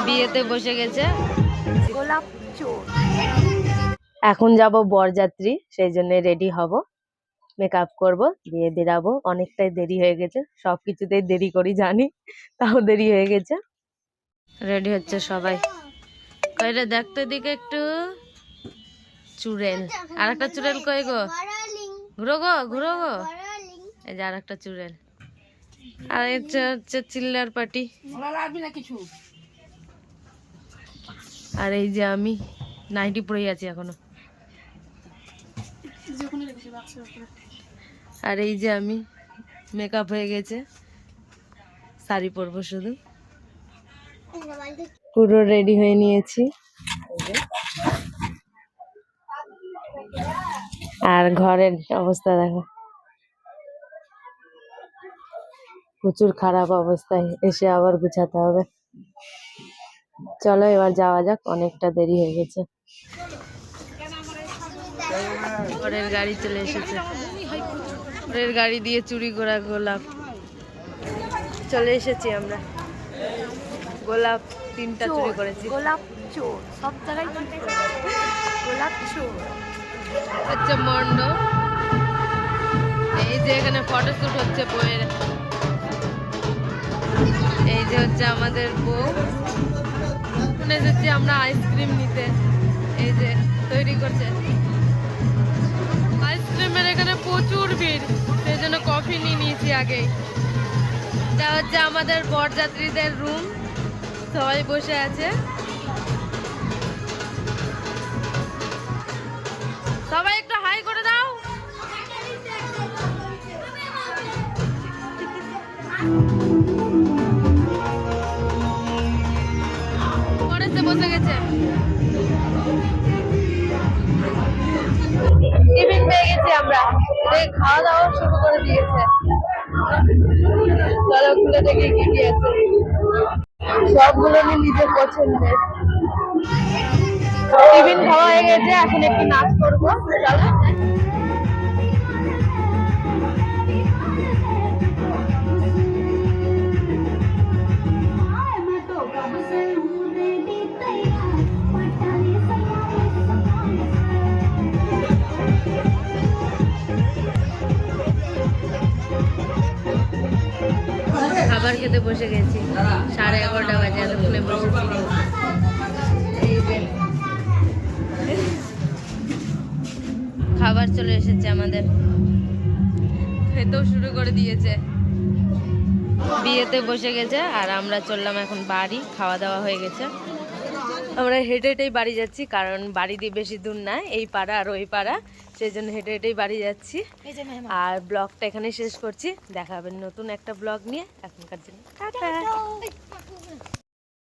বিয়েতে বসে গেছে গোলাপ চোর। এখন যাব বরযাত্রী, সেই জন্য রেডি হব, মেকআপ করব, দিয়ে বেরাবো। অনেকটাই দেরি হয়ে গেছে, সবকিছুতেই দেরি করি জানি, তাও দেরি হয়ে গেছে। রেডি হচ্ছে সবাই। কইরে দেখতে দিকে একটু চুড়েল, আর একটা চুড়েল কই গো, ঘুরো গো ঘুরো গো। এই যে আর একটা চুড়েল, আর হচ্ছে চিল্লার পাটি। আর এই যে আমি নাইটি পরে আছি এখনো। আর এই যে আমি মেকআপ হয়ে গেছে, শাড়ি পরবো শুধু। পুরো রেডি হয়ে নিয়েছি। আর ঘরের অবস্থা দেখো, প্রচুর খারাপ অবস্থায়, এসে আবার গুছাতে হবে। চলো এবার যাওয়া যাক, অনেকটা দেরি হয়ে গেছে। পরের গাড়ি চলে এসেছে, পরের গাড়ি দিয়ে চুরি করা গোলাপ চলে এসেছি আমরা। গোলাপ 3টা চুরি করেছি। গোলাপ চোর, সব জায়গায় গোলাপ চোর। হচ্ছে মণ্ডপ, এই যে এখানে ফটোশুট হচ্ছে বউয়ের। এই যে হচ্ছে আমাদের বউ, শুনে যাচ্ছি আমরা আইসক্রিম নিতে। এই যে তৈরি করছে আইসক্রিমের, এখানে প্রচুর ভিড়, সেই জন্য কফি নিয়ে নিয়েছি আগেই। এটা হচ্ছে আমাদের বরযাত্রীদের রুম, সবাই বসে আছে। সবাই একটু হাই করে দাও। পরেতে বসে গেছে, টিফিন পেয়ে গেছি আমরা, খাওয়া দাওয়া শুরু করে দিয়েছে। চলো খুলে দেখে কি কি আছে, সবগুলো নিজের পছন্দের। টিফিন খাওয়া হয়ে গেছে, এখন একটু নাচ করবো। চলো খাবার খেতে বসে গেছি, 11:30 বাজে, এতক্ষণে বসেছি। এই যে খাবার চলে এসেছে আমাদের, খেতেও শুরু করে দিয়েছে। বিয়েতে বসে গেছে, আর আমরা চললাম এখন বাড়ি। খাওয়া দাওয়া হয়ে গেছে, আমরা হেঁটে হেঁটেই বাড়ি যাচ্ছি, কারণ বাড়ি দিয়ে বেশি দূর না, এই পাড়া আর ওই পাড়া, সেই জন্য হেঁটে হেঁটেই বাড়ি যাচ্ছি। আর ব্লগটা এখানেই শেষ করছি, দেখা হবে নতুন একটা ব্লগ নিয়ে। এখনকার জন্য টাটা।